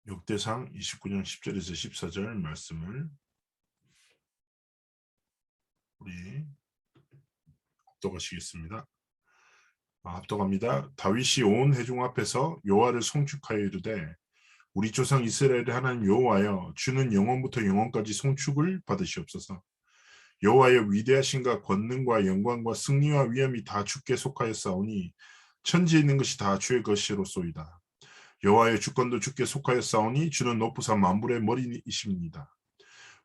역대상 29장 10절에서 14절 말씀을 우리 합독하시겠습니다. 합독합니다. 다윗이 온 회중 앞에서 여호와를 송축하여 이르되 우리 조상 이스라엘의 하나님 여호와여, 주는 영원부터 영원까지 송축을 받으시옵소서. 여호와여, 위대하신가 권능과 영광과 승리와 위엄이 다 주께 속하였사오니 천지에 있는 것이 다 주의 것이로소이다. 여호와의 주권도 주께 속하였사오니 주는 높으사 만물의 머리이십니다.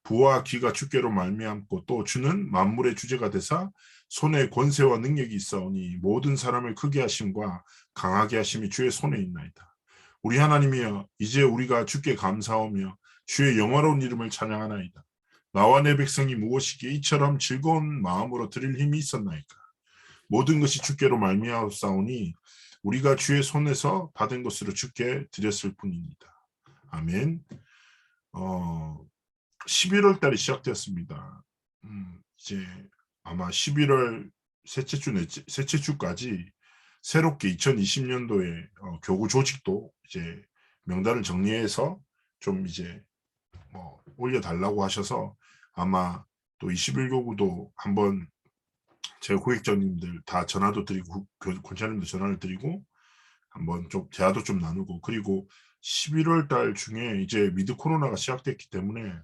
부와 귀가 주께로 말미암고 또 주는 만물의 주제가 되사 손에 권세와 능력이 있사오니 모든 사람을 크게 하심과 강하게 하심이 주의 손에 있나이다. 우리 하나님이여, 이제 우리가 주께 감사하며 주의 영화로운 이름을 찬양하나이다. 나와 내 백성이 무엇이기에 이처럼 즐거운 마음으로 드릴 힘이 있었나이까. 모든 것이 주께로 말미암사오니 우리가 주의 손에서 받은 것으로 주께 드렸을 뿐입니다. 아멘. 11월 달이 시작되었습니다. 이제 아마 11월 셋째 주까지 새롭게 2020년도에 교구 조직도 이제 명단을 정리해서 좀 이제 올려달라고 하셔서 아마 또 21교구도 한번 제 고객자님들 다 전화도 드리고 권사님들 전화를 드리고 한번 좀 대화도 좀 나누고, 그리고 11월 달 중에 이제 미드 코로나가 시작됐기 때문에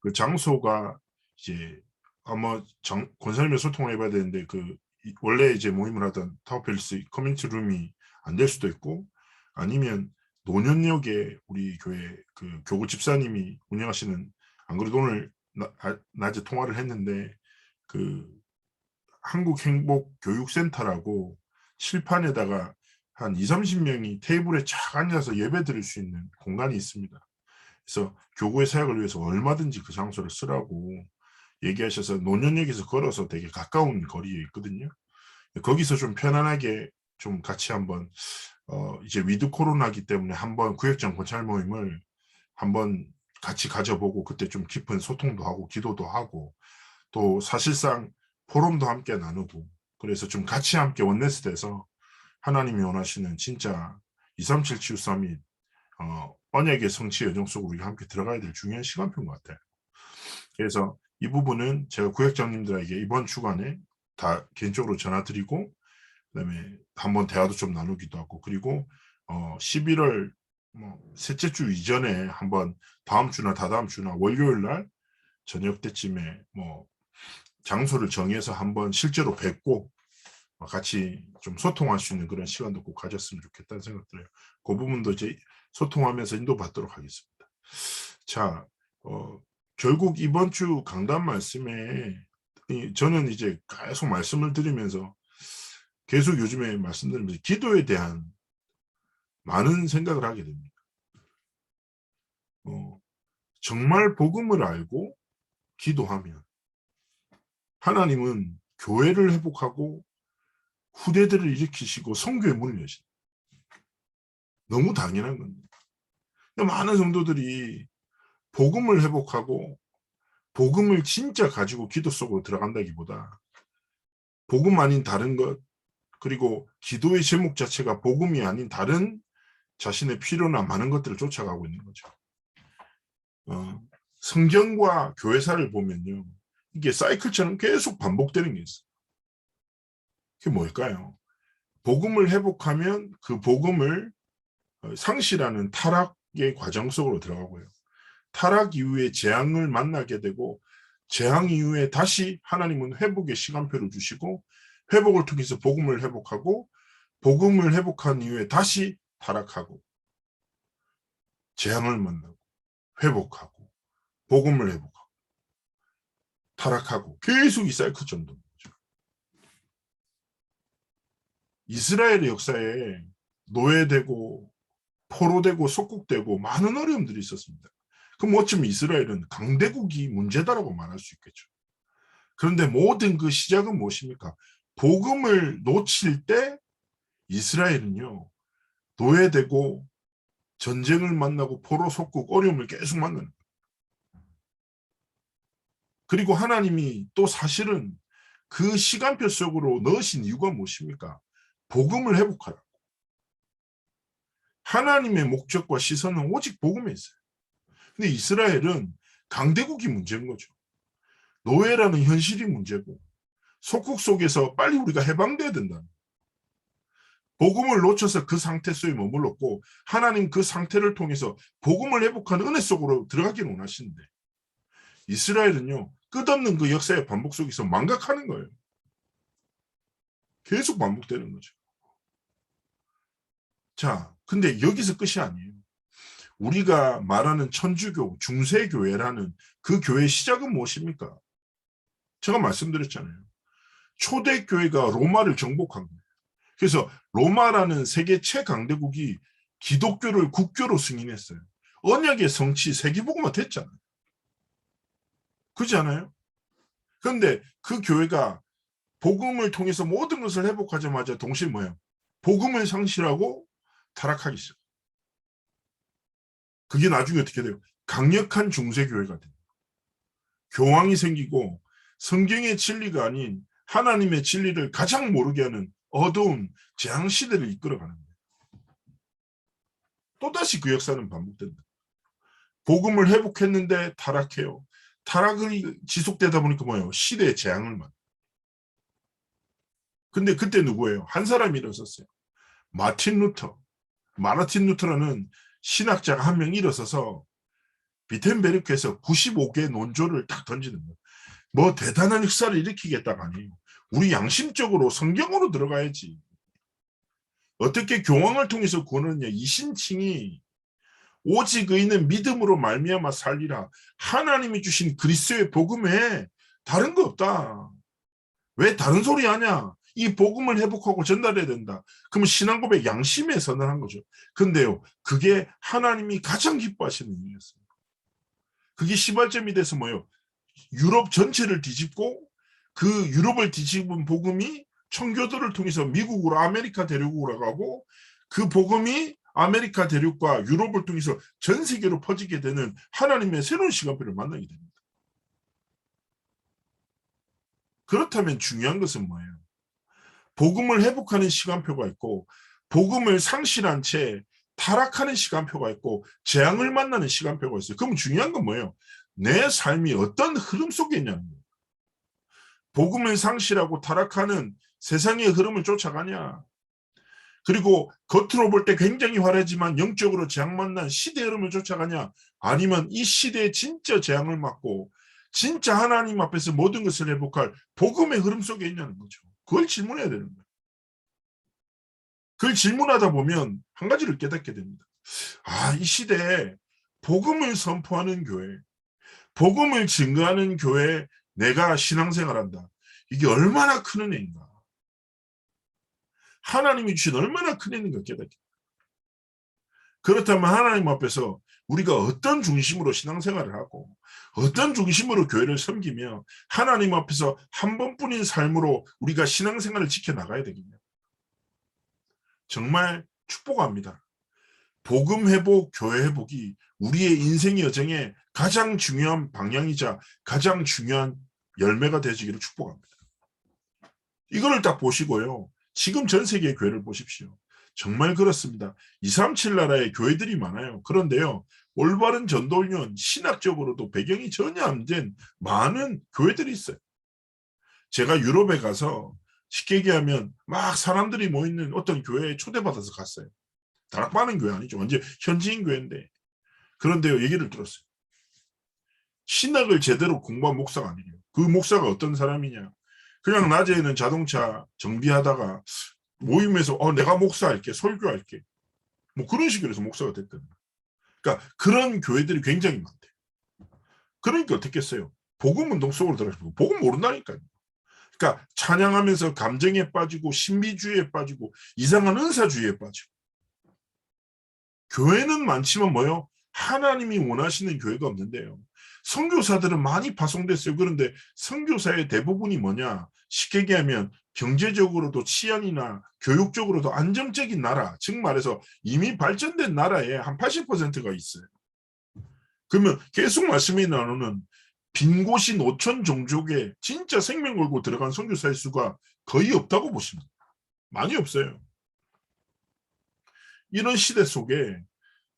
그 장소가 이제 아마 권사님과 소통을 해봐야 되는데 원래 이제 모임을 하던 타워팰리스 커뮤니티 룸이 안 될 수도 있고, 아니면 노년역에 우리 교회 그 교구 집사님이 운영하시는, 안 그래도 오늘 낮에 통화를 했는데 그 한국행복교육센터라고 칠판에다가 한 20-30명이 테이블에 쫙 앉아서 예배 드릴 수 있는 공간이 있습니다. 그래서 교구의 사역을 위해서 얼마든지 그 장소를 쓰라고 얘기하셔서 노년역에서 걸어서 되게 가까운 거리에 있거든요. 거기서 좀 편안하게 좀 같이 한번 이제 위드 코로나기 때문에 한번 구역장 권찰 모임을 한번 같이 가져보고, 그때 좀 깊은 소통도 하고 기도도 하고 또 사실상 포럼도 함께 나누고, 그래서 좀 같이 함께 원네스 돼서 하나님이 원하시는 진짜 237 치유 서밋 언약의 성취 여정 속으로 우리가 함께 들어가야 될 중요한 시간표인 것 같아요. 그래서 이 부분은 제가 구역장님들에게 이번 주간에 다 개인적으로 전화 드리고, 그다음에 한번 대화도 좀 나누기도 하고, 그리고 11월 셋째 주 이전에 한번 다음 주나 다다음 주나 월요일 날 저녁 때쯤에 장소를 정해서 한번 실제로 뵙고 같이 좀 소통할 수 있는 그런 시간도 꼭 가졌으면 좋겠다는 생각 들어요. 그 부분도 이제 소통하면서 인도받도록 하겠습니다. 자, 결국 이번 주 강단 말씀에 저는 이제 계속 말씀을 드리면서 계속 요즘에 말씀드리면서 기도에 대한 많은 생각을 하게 됩니다. 정말 복음을 알고 기도하면 하나님은 교회를 회복하고 후대들을 일으키시고 선교의 문을 여신다. 너무 당연한 겁니다. 많은 성도들이 복음을 회복하고 복음을 진짜 가지고 기도 속으로 들어간다기보다 복음 아닌 다른 것, 그리고 기도의 제목 자체가 복음이 아닌 다른 자신의 필요나 많은 것들을 쫓아가고 있는 거죠. 성경과 교회사를 보면요, 이게 사이클처럼 계속 반복되는 게 있어요. 그게 뭘까요? 복음을 회복하면 그 복음을 상실하는 타락의 과정 속으로 들어가고요. 타락 이후에 재앙을 만나게 되고, 재앙 이후에 다시 하나님은 회복의 시간표를 주시고, 회복을 통해서 복음을 회복하고, 복음을 회복한 이후에 다시 타락하고, 재앙을 만나고, 회복하고, 복음을 회복하고, 타락하고, 계속 이 사이클 정도인 거죠. 이스라엘의 역사에 노예되고 포로되고 속국되고 많은 어려움들이 있었습니다. 그럼 어쩌면 이스라엘은 강대국이 문제다라고 말할 수 있겠죠. 그런데 모든 그 시작은 무엇입니까? 복음을 놓칠 때 이스라엘은요, 노예되고 전쟁을 만나고 포로 속국 어려움을 계속 만나는 거예요. 그리고 하나님이 또 사실은 그 시간표 속으로 넣으신 이유가 무엇입니까? 복음을 회복하라고. 하나님의 목적과 시선은 오직 복음에 있어요. 근데 이스라엘은 강대국이 문제인 거죠. 노예라는 현실이 문제고 속국 속에서 빨리 우리가 해방돼야 된다. 복음을 놓쳐서 그 상태 속에 머물렀고 하나님 그 상태를 통해서 복음을 회복하는 은혜 속으로 들어가기를 원하시는데 이스라엘은요. 끝없는 그 역사의 반복 속에서 망각하는 거예요. 계속 반복되는 거죠. 자, 근데 여기서 끝이 아니에요. 우리가 말하는 천주교, 중세교회라는 그 교회의 시작은 무엇입니까? 제가 말씀드렸잖아요. 초대교회가 로마를 정복한 거예요. 그래서 로마라는 세계 최강대국이 기독교를 국교로 승인했어요. 언약의 성취 세계복음화 됐잖아요. 그렇지 않아요? 그런데 그 교회가 복음을 통해서 모든 것을 회복하자마자 동시에 뭐예요? 복음을 상실하고 타락하기 시작. 그게 나중에 어떻게 돼요? 강력한 중세교회가 돼요. 교황이 생기고 성경의 진리가 아닌 하나님의 진리를 가장 모르게 하는 어두운 재앙시대를 이끌어가는 거예요. 또다시 그 역사는 반복된다. 복음을 회복했는데 타락해요. 타락이 지속되다 보니까 뭐예요? 시대의 재앙을 맞아요. 근데 그때 누구예요? 한 사람이 일어섰어요. 마틴 루터라는 신학자가 한 명 일어서서 비텐베르크에서 95개의 논조를 딱 던지는 거예요. 뭐 대단한 역사를 일으키겠다가 아니에요. 우리 양심적으로 성경으로 들어가야지. 어떻게 교황을 통해서 구원하느냐. 이신칭이 오직 의인은 믿음으로 말미암아 살리라. 하나님이 주신 그리스도의 복음에 다른 거 없다. 왜 다른 소리 하냐? 이 복음을 회복하고 전달해야 된다. 그러면 신앙 고백 양심에 선언한 거죠. 근데요, 그게 하나님이 가장 기뻐하시는 일이었어요. 그게 시발점이 돼서 뭐예요? 유럽 전체를 뒤집고 그 유럽을 뒤집은 복음이 청교도를 통해서 미국으로 아메리카 대륙으로 가고 그 복음이 아메리카 대륙과 유럽을 통해서 전 세계로 퍼지게 되는 하나님의 새로운 시간표를 만나게 됩니다. 그렇다면 중요한 것은 뭐예요? 복음을 회복하는 시간표가 있고 복음을 상실한 채 타락하는 시간표가 있고 재앙을 만나는 시간표가 있어요. 그럼 중요한 건 뭐예요? 내 삶이 어떤 흐름 속에 있냐는 거예요. 복음을 상실하고 타락하는 세상의 흐름을 쫓아가냐? 그리고 겉으로 볼 때 굉장히 화려하지만 영적으로 재앙 만난 시대 흐름을 쫓아가냐? 아니면 이 시대의 진짜 재앙을 맞고 진짜 하나님 앞에서 모든 것을 회복할 복음의 흐름 속에 있냐는 거죠. 그걸 질문해야 되는 거예요. 그걸 질문하다 보면 한 가지를 깨닫게 됩니다. 아, 이 시대에 복음을 선포하는 교회, 복음을 증거하는 교회에 내가 신앙생활한다. 이게 얼마나 큰 은혜인가. 하나님이 주신 얼마나 큰 은혜인가 깨닫게. 그렇다면 하나님 앞에서 우리가 어떤 중심으로 신앙생활을 하고 어떤 중심으로 교회를 섬기며 하나님 앞에서 한 번뿐인 삶으로 우리가 신앙생활을 지켜나가야 되겠냐. 정말 축복합니다. 복음 회복, 교회 회복이 우리의 인생의 여정에 가장 중요한 방향이자 가장 중요한 열매가 되시기를 축복합니다. 이거를 딱 보시고요. 지금 전 세계의 교회를 보십시오. 정말 그렇습니다. 237 나라의 교회들이 많아요. 그런데요. 올바른 전도련, 신학적으로도 배경이 전혀 안 된 많은 교회들이 있어요. 제가 유럽에 가서 쉽게 얘기하면 막 사람들이 모이는 어떤 교회에 초대받아서 갔어요. 다락방하는 교회 아니죠. 완전 현지인 교회인데. 그런데요. 얘기를 들었어요. 신학을 제대로 공부한 목사가 아니에요. 그 목사가 어떤 사람이냐. 그냥 낮에는 자동차 정비하다가 모임에서 내가 목사할게, 설교할게. 뭐 그런 식으로 해서 목사가 됐거든요. 그러니까 그런 교회들이 굉장히 많대요. 그러니까 어떻게 했어요? 복음운동 속으로 들어가시고 복음 모른다니까요. 그러니까 찬양하면서 감정에 빠지고 신비주의에 빠지고 이상한 은사주의에 빠지고 교회는 많지만 뭐요? 하나님이 원하시는 교회가 없는데요. 선교사들은 많이 파송됐어요. 그런데 선교사의 대부분이 뭐냐? 쉽게 얘기하면 경제적으로도 치안이나 교육적으로도 안정적인 나라, 즉 말해서 이미 발전된 나라에 한 80%가 있어요. 그러면 계속 말씀이 나누는 빈 곳이 노천 종족에 진짜 생명 걸고 들어간 선교사의 수가 거의 없다고 보시면 많이 없어요. 이런 시대 속에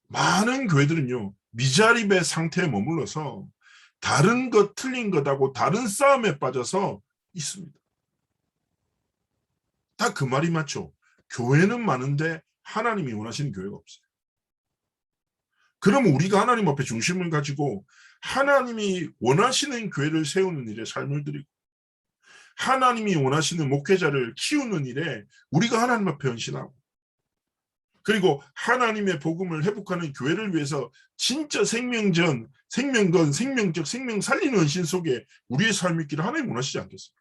많은 교회들은요, 미자립의 상태에 머물러서 다른 것 틀린 것하고 다른 싸움에 빠져서 있습니다. 다 그 말이 맞죠. 교회는 많은데 하나님이 원하시는 교회가 없어요. 그러면 우리가 하나님 앞에 중심을 가지고 하나님이 원하시는 교회를 세우는 일에 삶을 드리고 하나님이 원하시는 목회자를 키우는 일에 우리가 하나님 앞에 헌신하고 그리고 하나님의 복음을 회복하는 교회를 위해서 진짜 생명전, 생명건, 생명적, 생명 살리는 헌신 속에 우리의 삶이 있기를 하나님 원하시지 않겠습니까?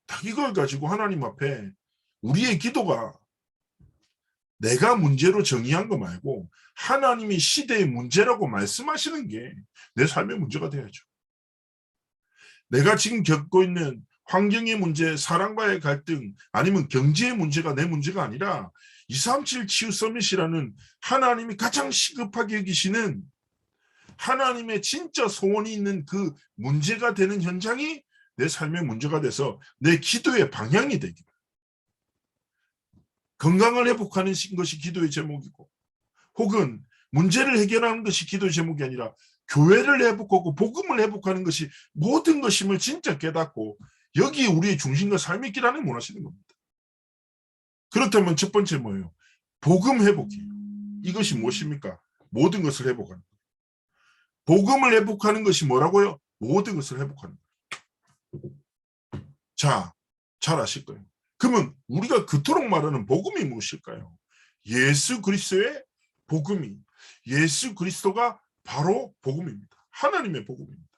딱 이걸 가지고 하나님 앞에 우리의 기도가 내가 문제로 정의한 거 말고 하나님이 시대의 문제라고 말씀하시는 게 내 삶의 문제가 돼야죠. 내가 지금 겪고 있는 환경의 문제, 사랑과의 갈등, 아니면 경제의 문제가 내 문제가 아니라 237 치유 서밋이라는 하나님이 가장 시급하게 여기시는 하나님의 진짜 소원이 있는 그 문제가 되는 현장이 내 삶의 문제가 돼서 내 기도의 방향이 되기를. 건강을 회복하는 것이 기도의 제목이고 혹은 문제를 해결하는 것이 기도의 제목이 아니라 교회를 회복하고 복음을 회복하는 것이 모든 것임을 진짜 깨닫고 여기 우리의 중심과 삶이 있기를 하나님 원하시는 겁니다. 그렇다면 첫 번째 뭐예요? 복음 회복이에요. 이것이 무엇입니까? 모든 것을 회복하는 거예요. 복음을 회복하는 것이 뭐라고요? 모든 것을 회복하는 거예요. 자, 잘 아실 거예요. 그러면 우리가 그토록 말하는 복음이 무엇일까요? 예수 그리스도의 복음이 예수 그리스도가 바로 복음입니다. 하나님의 복음입니다.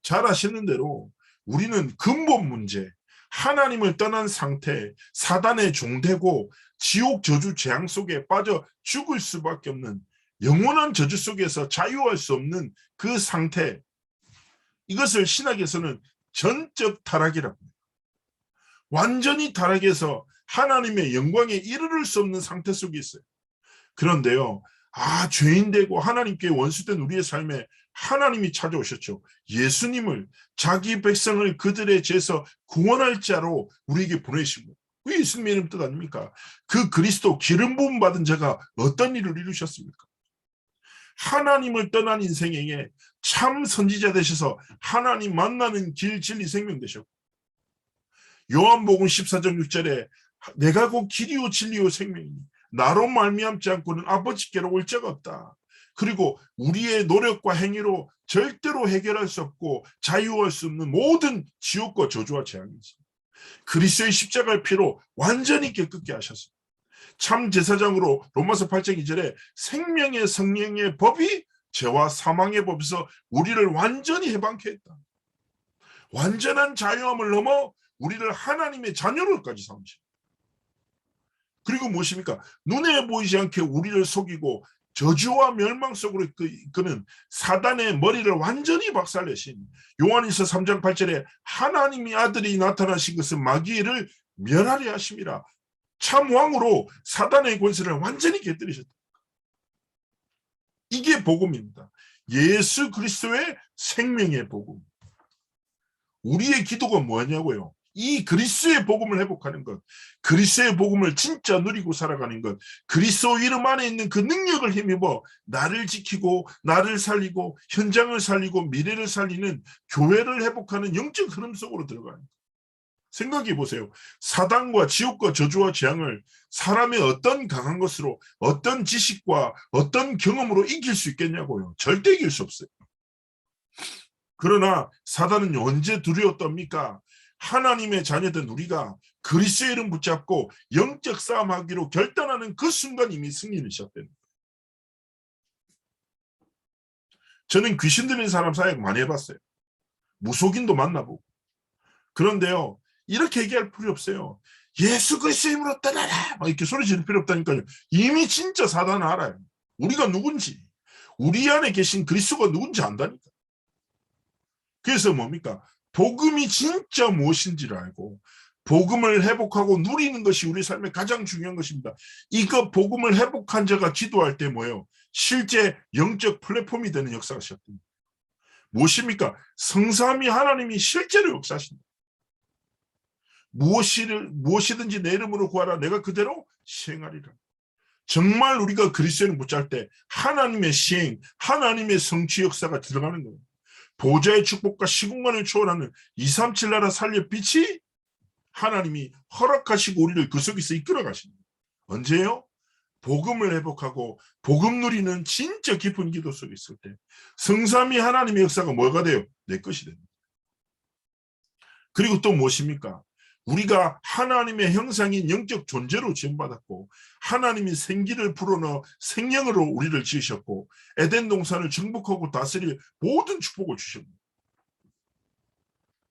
잘 아시는 대로 우리는 근본 문제, 하나님을 떠난 상태, 사단의 종되고 지옥 저주 재앙 속에 빠져 죽을 수밖에 없는 영원한 저주 속에서 자유할 수 없는 그 상태, 이것을 신학에서는 전적 타락이라고 합니다. 완전히 타락해서 하나님의 영광에 이르를 수 없는 상태 속에 있어요. 그런데요, 죄인되고 하나님께 원수된 우리의 삶에 하나님이 찾아오셨죠. 예수님을 자기 백성을 그들의 죄에서 구원할 자로 우리에게 보내신 거예요. 그게 예수님의 이름 뜻 아닙니까? 그 그리스도 기름 부음 받은 자가 어떤 일을 이루셨습니까? 하나님을 떠난 인생에 참 선지자 되셔서 하나님 만나는 길, 진리, 생명 되셨고 요한복음 14장 6절에 내가 곧 길이요 진리요 생명이니 나로 말미암지 않고는 아버지께로 올 자가 없다. 그리고 우리의 노력과 행위로 절대로 해결할 수 없고 자유할 수 없는 모든 지옥과 저주와 재앙이 있습니다. 그리스도의 십자가의 피로 완전히 깨끗게 하셨습니다. 참 제사장으로 로마서 8장 2절에 생명의 성령의 법이 죄와 사망의 법에서 우리를 완전히 해방케 했다. 완전한 자유함을 넘어 우리를 하나님의 자녀로까지 삼으십니다. 그리고 무엇입니까? 눈에 보이지 않게 우리를 속이고 저주와 멸망 속으로 이끄는 사단의 머리를 완전히 박살내신 요한일서 3장 8절에 하나님의 아들이 나타나신 것은 마귀를 멸하려 하심이라. 참 왕으로 사단의 권세를 완전히 깨뜨리셨다. 이게 복음입니다. 예수 그리스도의 생명의 복음. 우리의 기도가 뭐냐고요? 이 그리스도의 복음을 회복하는 것, 그리스도의 복음을 진짜 누리고 살아가는 것, 그리스도 이름 안에 있는 그 능력을 힘입어 나를 지키고 나를 살리고 현장을 살리고 미래를 살리는 교회를 회복하는 영적 흐름 속으로 들어가는 것. 생각해 보세요. 사단과 지옥과 저주와 재앙을 사람의 어떤 강한 것으로 어떤 지식과 어떤 경험으로 이길 수 있겠냐고요. 절대 이길 수 없어요. 그러나 사단은 언제 두려웠답니까? 하나님의 자녀된 우리가 그리스도의 이름 붙잡고 영적 싸움하기로 결단하는 그 순간 이미 승리는 시작됩니다. 저는 귀신 들린 사람 사역 많이 해봤어요. 무속인도 만나보고. 그런데요, 이렇게 얘기할 필요 없어요. 예수 그리스도의 이름으로 떠나라! 막 이렇게 소리 지를 필요 없다니까요. 이미 진짜 사단은 알아요. 우리가 누군지, 우리 안에 계신 그리스도가 누군지 안다니까. 그래서 뭡니까? 복음이 진짜 무엇인지를 알고 복음을 회복하고 누리는 것이 우리 삶의 가장 중요한 것입니다. 이거 복음을 회복한 자가 기도할 때 뭐예요? 실제 영적 플랫폼이 되는 역사가 시작됩니다. 무엇입니까? 성삼위 하나님이 실제로 역사하신다. 무엇이든지 내 이름으로 구하라. 내가 그대로 시행하리라. 정말 우리가 그리스도인을 붙잡을 때 하나님의 시행, 하나님의 성취 역사가 들어가는 거예요. 보좌의 축복과 시공간을 초월하는 237 나라 살려 빛이 하나님이 허락하시고 우리를 그 속에서 이끌어 가십니다. 언제요? 복음을 회복하고 복음 누리는 진짜 깊은 기도 속에 있을 때 성삼위 하나님의 역사가 뭐가 돼요? 내 것이 됩니다. 그리고 또 무엇입니까? 우리가 하나님의 형상인 영적 존재로 지음받았고 하나님이 생기를 불어넣어 생명으로 우리를 지으셨고 에덴 동산을 정복하고 다스릴 모든 축복을 주십니다.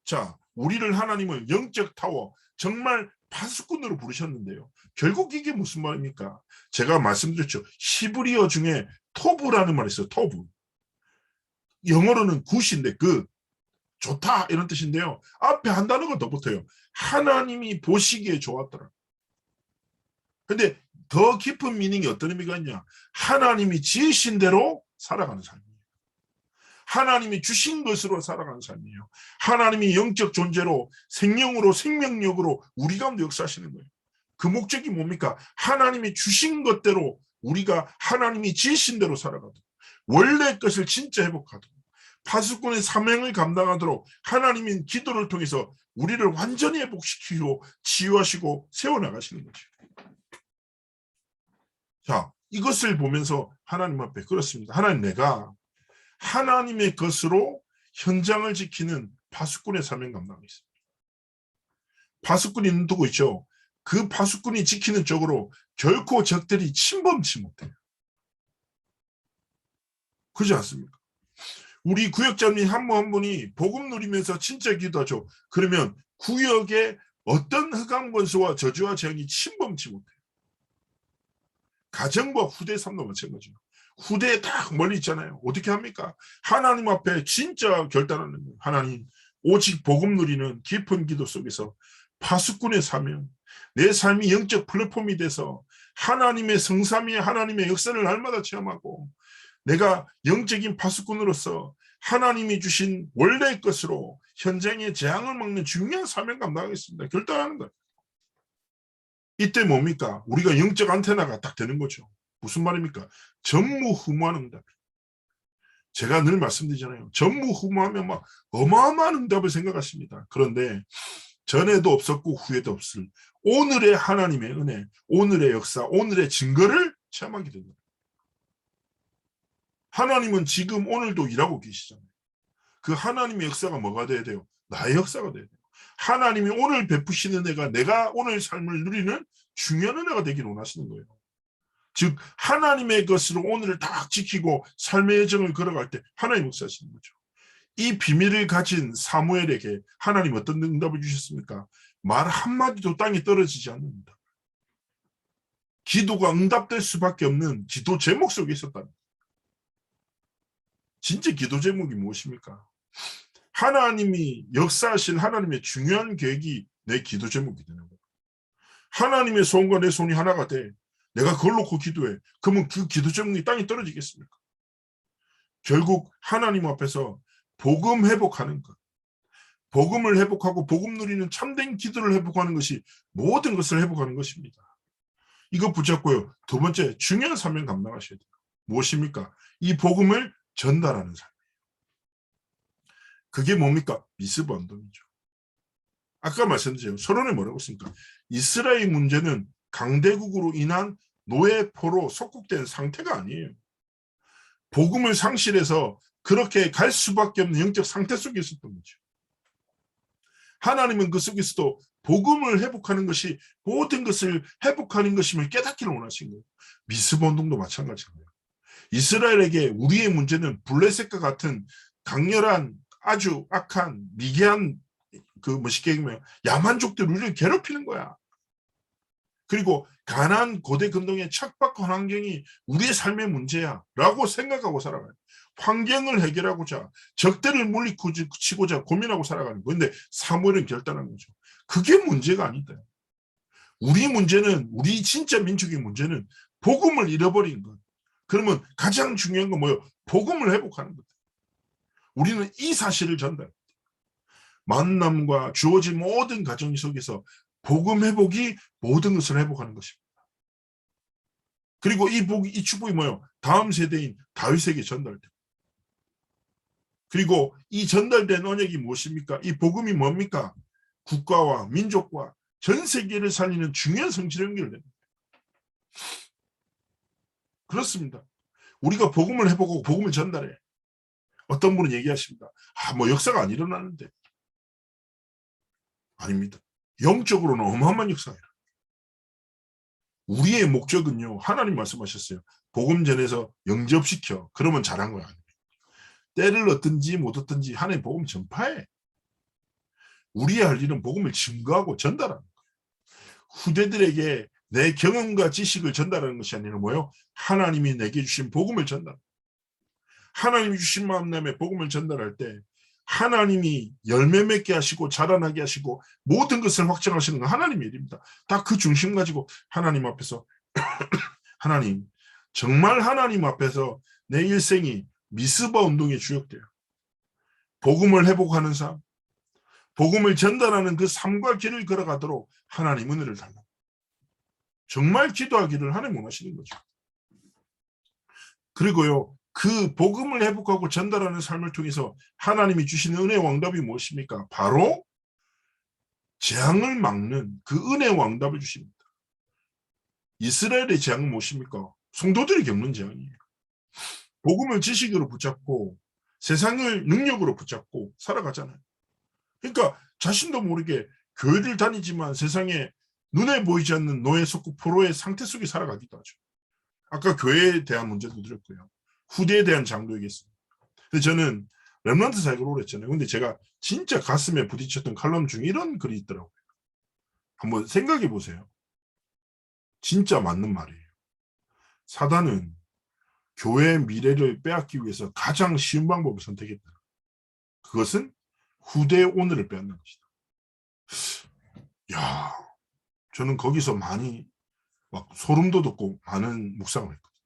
자, 우리를 하나님은 영적 타워, 정말 파수꾼으로 부르셨는데요. 결국 이게 무슨 말입니까? 제가 말씀드렸죠. 히브리어 중에 토브라는 말이 있어요. 토브. 영어로는 굿인데 좋다 이런 뜻인데요. 앞에 한 단어가 더 붙어요. 하나님이 보시기에 좋았더라. 근데 더 깊은 미닝이 어떤 의미가 있냐? 하나님이 지으신 대로 살아가는 삶이에요. 하나님이 주신 것으로 살아가는 삶이에요. 하나님이 영적 존재로 생명으로 생명력으로 우리 가운데 역사하시는 거예요. 그 목적이 뭡니까? 하나님이 주신 것대로 우리가 하나님이 지으신 대로 살아가도록 원래 것을 진짜 회복하도록 파수꾼의 사명을 감당하도록 하나님인 기도를 통해서 우리를 완전히 회복시키고 치유하시고 세워나가시는 거죠. 자, 이것을 보면서 하나님 앞에 그렇습니다. 하나님, 내가 하나님의 것으로 현장을 지키는 파수꾼의 사명 감당하고 있습니다. 파수꾼이 눈 뜨고 있죠. 그 파수꾼이 지키는 쪽으로 결코 적들이 침범치 못해요. 그렇지 않습니까? 우리 구역장님 한 분 한 분이 복음 누리면서 진짜 기도하죠. 그러면 구역에 어떤 흑암 권세와 저주와 재앙이 침범치 못해요. 가정과 후대 삶도 마찬가지예요. 후대에 딱 멀리 있잖아요. 어떻게 합니까? 하나님 앞에 진짜 결단하는 거예요. 하나님, 오직 복음 누리는 깊은 기도 속에서 파수꾼의 사명, 내 삶이 영적 플랫폼이 돼서 하나님의 성삼위의 하나님의 역사를 날마다 체험하고 내가 영적인 파수꾼으로서 하나님이 주신 원래의 것으로 현장의 재앙을 막는 중요한 사명 감당하겠습니다. 결단하는 거예요. 이때 뭡니까? 우리가 영적 안테나가 딱 되는 거죠. 무슨 말입니까? 전무후무한 응답. 제가 늘 말씀드리잖아요. 전무후무하면 막 어마어마한 응답을 생각하십니다. 그런데 전에도 없었고 후에도 없을 오늘의 하나님의 은혜, 오늘의 역사, 오늘의 증거를 체험하게 됩니다. 하나님은 지금 오늘도 일하고 계시잖아요. 그 하나님의 역사가 뭐가 돼야 돼요? 나의 역사가 돼야 돼요. 하나님이 오늘 베푸시는 은혜가 내가 오늘 삶을 누리는 중요한 은혜가 되기를 원하시는 거예요. 즉 하나님의 것으로 오늘을 딱 지키고 삶의 여정을 걸어갈 때 하나님 역사하시는 거죠. 이 비밀을 가진 사무엘에게 하나님 어떤 응답을 주셨습니까? 말 한마디도 땅에 떨어지지 않는다. 기도가 응답될 수밖에 없는 기도 제목 속에 있었다. 진짜 기도 제목이 무엇입니까? 하나님이 역사하실 하나님의 중요한 계획이 내 기도 제목이 되는 거예요. 하나님의 손과 내 손이 하나가 돼. 내가 그걸 놓고 기도해. 그러면 그 기도 제목이 땅에 떨어지겠습니까? 결국 하나님 앞에서 복음 회복하는 것. 복음을 회복하고 복음 누리는 참된 기도를 회복하는 것이 모든 것을 회복하는 것입니다. 이거 붙잡고요. 두 번째 중요한 사명 감당하셔야 돼요. 무엇입니까? 이 복음을 전달하는 삶이에요. 그게 뭡니까? 미스버 운동이죠. 아까 말씀드렸죠. 서론에 뭐라고 했습니까? 이스라엘 문제는 강대국으로 인한 노예포로 속국된 상태가 아니에요. 복음을 상실해서 그렇게 갈 수밖에 없는 영적 상태 속에 있었던 거죠. 하나님은 그 속에서도 복음을 회복하는 것이 모든 것을 회복하는 것임을 깨닫기를 원하신 거예요. 미스버 운동도 마찬가지예요. 이스라엘에게 우리의 문제는 블레셋과 같은 강렬한 아주 악한 미개한 쉽게 얘기하면 야만족들 우리를 괴롭히는 거야. 그리고 가난 고대 근동의 척박한 환경이 우리의 삶의 문제야 라고 생각하고 살아가요. 환경을 해결하고자 적들을 물리치고자 고민하고 살아가는 거예요. 근데 사무엘은 결단한 거죠. 그게 문제가 아니다. 우리 문제는 우리 진짜 민족의 문제는 복음을 잃어버린 것. 그러면 가장 중요한 건 뭐예요? 복음을 회복하는 것. 우리는 이 사실을 전달합니다. 만남과 주어진 모든 가정 속에서 복음 회복이 모든 것을 회복하는 것입니다. 그리고 이 축복이 뭐예요? 다음 세대인 다윗에게 전달돼요. 그리고 이 전달된 언약이 무엇입니까? 이 복음이 뭡니까? 국가와 민족과 전 세계를 살리는 중요한 성질을 연결됩니다. 그렇습니다. 우리가 복음을 해보고 복음을 전달해. 어떤 분은 얘기하십니다. 뭐 역사가 안 일어나는데. 아닙니다. 영적으로는 어마어마한 역사예요. 우리의 목적은요. 하나님 말씀하셨어요. 복음 전해서 영접시켜. 그러면 잘한 거야. 때를 얻든지 못 얻든지 하나님 복음 전파해. 우리의 할 일은 복음을 증거하고 전달하는 거예요. 후대들에게 내 경험과 지식을 전달하는 것이 아니라 뭐예요? 하나님이 내게 주신 복음을 전달. 하나님이 주신 만남의 복음을 전달할 때 하나님이 열매 맺게 하시고 자라나게 하시고 모든 것을 확정하시는 건 하나님의 일입니다. 다 그 중심 가지고 하나님 앞에서 하나님, 정말 하나님 앞에서 내 일생이 미스바 운동에 주역돼요. 복음을 회복하는 삶, 복음을 전달하는 그 삶과 길을 걸어가도록 하나님 은혜를 달라. 정말 기도하기를 하나님 원하시는 거죠. 그리고요, 그 복음을 회복하고 전달하는 삶을 통해서 하나님이 주시는 은혜의 왕답이 무엇입니까? 바로 재앙을 막는 그 은혜의 왕답을 주십니다. 이스라엘의 재앙은 무엇입니까? 성도들이 겪는 재앙이에요. 복음을 지식으로 붙잡고 세상을 능력으로 붙잡고 살아가잖아요. 그러니까 자신도 모르게 교회를 다니지만 세상에 눈에 보이지 않는 노예 속국 포로의 상태 속에 살아가기도 하죠. 아까 교회에 대한 문제도 드렸고요. 후대에 대한 장도 얘기했습니다. 근데 저는 렘넌트 사역을 오래 했잖아요. 근데 제가 진짜 가슴에 부딪혔던 칼럼 중에 이런 글이 있더라고요. 한번 생각해 보세요. 진짜 맞는 말이에요. 사단은 교회의 미래를 빼앗기 위해서 가장 쉬운 방법을 선택했다. 그것은 후대의 오늘을 빼앗는 것이다. 야, 저는 거기서 많이 막 소름도 돋고 많은 묵상을 했거든요.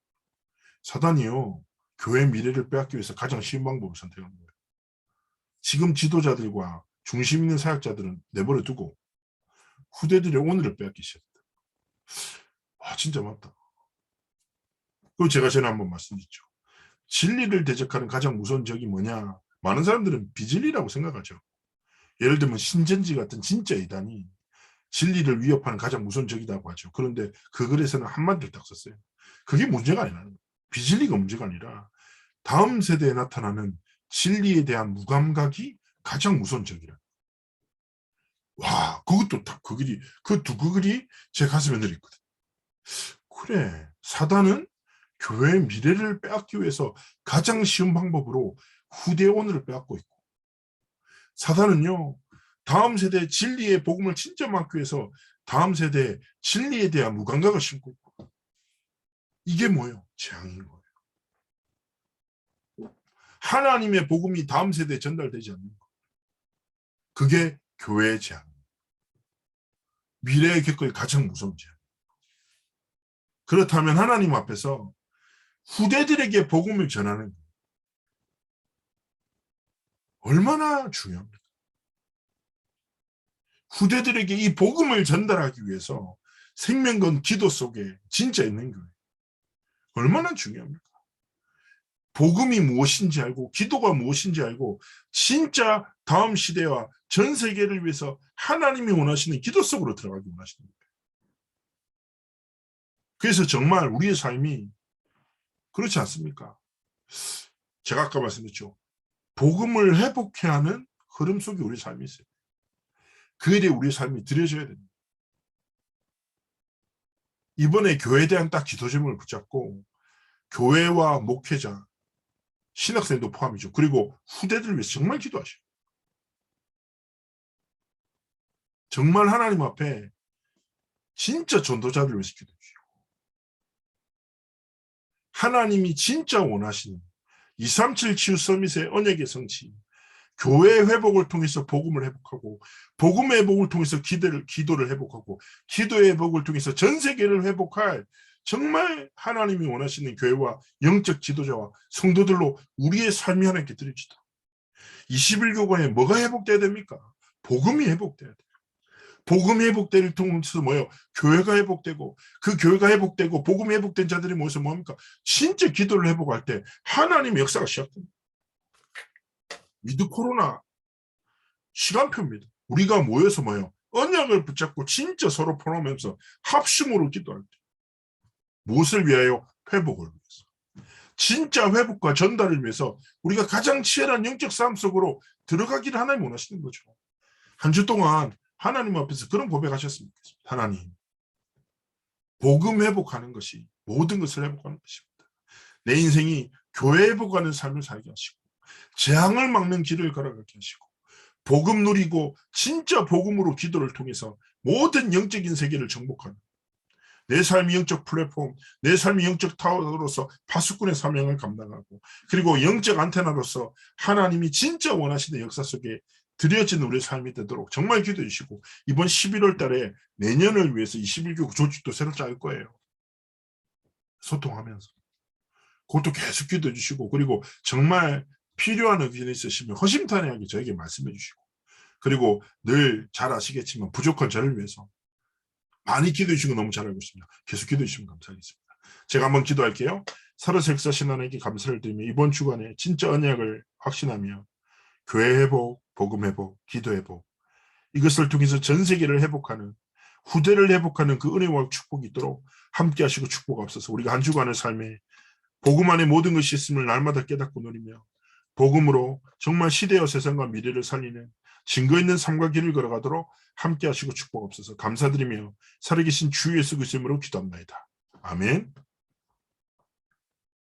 사단이요, 교회 미래를 빼앗기 위해서 가장 쉬운 방법을 선택한 거예요. 지금 지도자들과 중심 있는 사역자들은 내버려 두고 후대들의 오늘을 빼앗기 시작했다. 진짜 맞다. 그리고 제가 전에 한번 말씀드렸죠. 진리를 대적하는 가장 무서운 적이 뭐냐? 많은 사람들은 비진리라고 생각하죠. 예를 들면 신천지 같은 진짜 이단이 진리를 위협하는 가장 무서운 적이라고 하죠. 그런데 그 글에서는 한마디를 딱 썼어요. 그게 문제가 아니라 비진리가 문제가 아니라 다음 세대에 나타나는 진리에 대한 무감각이 가장 무서운 적이라. 와, 그것도 딱 그 글이, 그 글이 제 가슴에 내렸거든. 그래, 사단은 교회의 미래를 빼앗기 위해서 가장 쉬운 방법으로 후대의 오늘을 빼앗고 있고, 사단은요, 다음 세대의 진리의 복음을 진짜 막기 위해서 다음 세대의 진리에 대한 무감각을 심고 있고, 이게 뭐예요? 재앙인 거예요. 하나님의 복음이 다음 세대에 전달되지 않는 거. 그게 교회의 재앙. 미래에 겪을 가장 무서운 재앙. 그렇다면 하나님 앞에서 후대들에게 복음을 전하는 거 얼마나 중요합니까? 후대들에게 이 복음을 전달하기 위해서 생명건 기도 속에 진짜 있는 교회 얼마나 중요합니까? 복음이 무엇인지 알고 기도가 무엇인지 알고 진짜 다음 시대와 전 세계를 위해서 하나님이 원하시는 기도 속으로 들어가기 원하시는 거예요. 그래서 정말 우리의 삶이 그렇지 않습니까? 제가 아까 말씀드렸죠. 복음을 회복해야 하는 흐름 속에 우리 삶이 있어요. 그에 대해 우리의 삶이 드려져야 됩니다. 이번에 교회에 대한 딱 기도 제목을 붙잡고 교회와 목회자, 신학생도 포함이죠. 그리고 후대들을 위해서 정말 기도하시고 정말 하나님 앞에 진짜 전도자들을 위해서 기도해 주시고 하나님이 진짜 원하시는 237 치유 서밋의 언약의 성취, 교회의 회복을 통해서 복음을 회복하고 복음의 회복을 통해서 기도를 회복하고 기도의 회복을 통해서 전 세계를 회복할 정말 하나님이 원하시는 교회와 영적 지도자와 성도들로 우리의 삶이 하나님께 드려지도록 21교회에 뭐가 회복돼야 됩니까? 복음이 회복돼야 돼요. 복음이 회복될 통해서 뭐예요? 교회가 회복되고, 그 교회가 회복되고 복음이 회복된 자들이 모여서 뭡니까? 진짜 기도를 회복할 때 하나님의 역사가 시작됩니다. 위드 코로나 시간표입니다. 우리가 모여서 뭐예요? 언약을 붙잡고 진짜 서로 포럼하면서 합심으로 기도할 때 무엇을 위하여? 회복을 위해서. 진짜 회복과 전달을 위해서 우리가 가장 치열한 영적 싸움 속으로 들어가기를 하나님 원하시는 거죠. 한 주 동안 하나님 앞에서 그런 고백하셨으면 좋겠습니다. 하나님, 복음 회복하는 것이 모든 것을 회복하는 것입니다. 내 인생이 교회 회복하는 삶을 살게 하시고, 재앙을 막는 길을 걸어가게 하시고, 복음 누리고 진짜 복음으로 기도를 통해서 모든 영적인 세계를 정복하는 내 삶이 영적 플랫폼, 내 삶이 영적 타워로서 파수꾼의 사명을 감당하고, 그리고 영적 안테나로서 하나님이 진짜 원하시는 역사 속에 드려지는 우리의 삶이 되도록 정말 기도해 주시고, 이번 11월 달에 내년을 위해서 21교 조직도 새로 짤 거예요. 소통하면서. 그것도 계속 기도해 주시고, 그리고 정말 필요한 의견이 있으시면 허심탄회하게 저에게 말씀해 주시고, 그리고 늘 잘 아시겠지만 부족한 저를 위해서 많이 기도해 주신 거 너무 잘 알고 있습니다. 계속 기도해 주시면 감사하겠습니다. 제가 한번 기도할게요. 살아서 역사하신 하나님께 감사를 드리며 이번 주간에 진짜 언약을 확신하며 교회 회복, 복음 회복, 기도 회복, 이것을 통해서 전 세계를 회복하는, 후대를 회복하는 그 은혜와 축복이 있도록 함께 하시고 축복하옵소서. 우리가 한 주간의 삶에 복음 안에 모든 것이 있음을 날마다 깨닫고 누리며 복음으로 정말 시대와 세상과 미래를 살리는 증거 있는 삶과 길을 걸어가도록 함께 하시고 축복하옵소서. 감사드리며 살아계신 주 예수 그리스도 이름으로 기도합니다. 아멘.